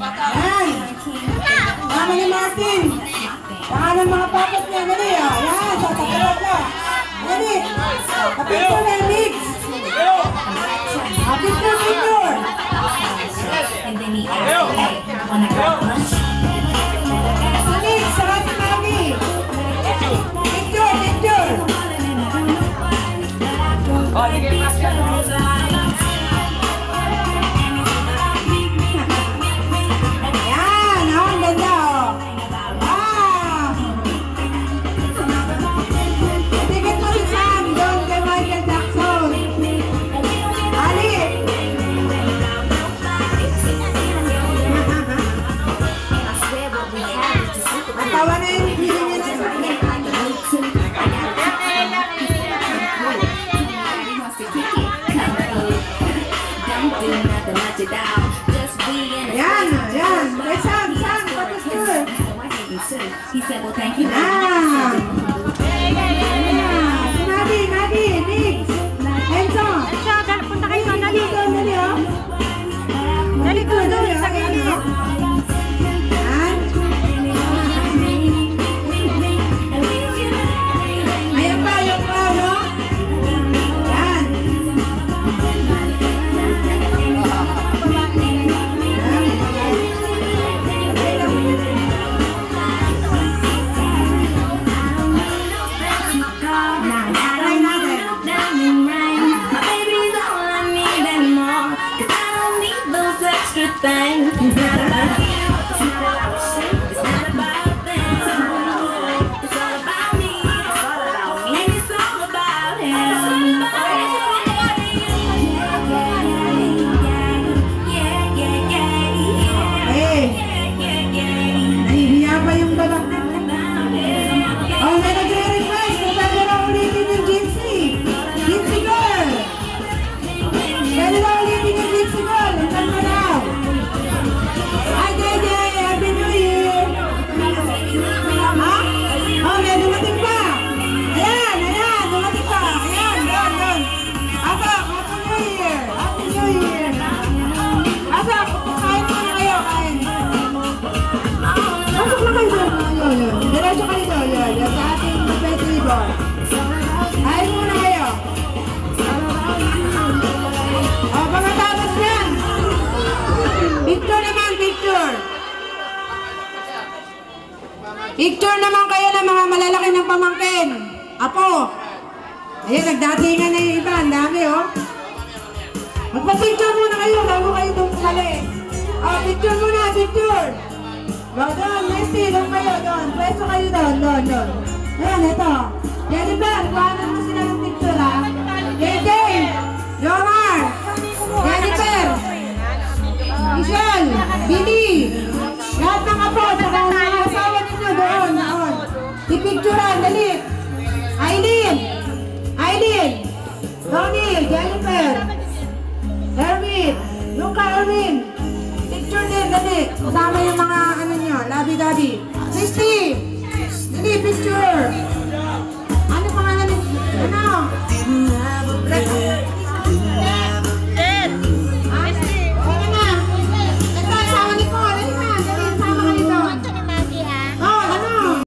Yan. Mama ni Martin. Saka ng mga papat niya. Dali, ah. Yan, sa tagalog ka. Dali. Kapito na yung mix. Kapito, picture. And then he asked, hey, wanna grab lunch? Si Mix, saka si Mami. Picture, picture. Yan, oh, ang ganda, oh. Wow. Tigit mo si Sam, doon kay Michael Jackson. Ali. Matawa na yung video niya na sa akin. Yan, yan. Kay Sam, pa-picture. He said, well, thank you. Si Maddie, Mix. Enzo. Punta kayo doon, dali. Dali, oh. Dali doon, sa gilid. Yan. Ayan pa, no? Yan. Try natin. Things. It's not about you, it's not about shit, it's not about them. It's all about me, it's all about me, and it's all about him. Hey, nahihiya pa yung baba. Oh, may nagre-request. Pwede na ulitin yung Gypsy. Gypsy girl. Pwede na ulitin yung Gypsy girl. Ang ganda daw. Hi, JJ. Happy New Year. Ha? Oh, may dumating pa. Ayan. Dumating pa. Ayan, doon. Asa, Happy New Year. Happy New Year. Asa, kain muna kayo. Kain. Pasok na kayo doon. Yun. Diretso kayo doon. Yun. Sa ating festival. Kain muna kayo. O, pagkatapos yan. Picture naman, picture. Picture naman kayo ng mga malalaki ng pamangkin. Apo. Ayan, nagdatingan na yung iba. Ang dami, oh. Magpa-picture muna kayo bago kayo doon sali. O, picture muna, picture. Doon, Messi, doon kayo, doon. Pwesto kayo doon. Ayan, ito. Jennifer, kuhanan mo sila ng picture, ha? JJ, Jomar, Jennifer, Michelle, Billy, lahat ng apo, saka mga asawa ninyo doon. Ipicturean, dali. Aileen, Ronnie, Jennifer, Erwin, Luca, Erwin. Picture din, dali. Kasama yung mga ano nyo, labi-dabi. Christy! Dali, picture!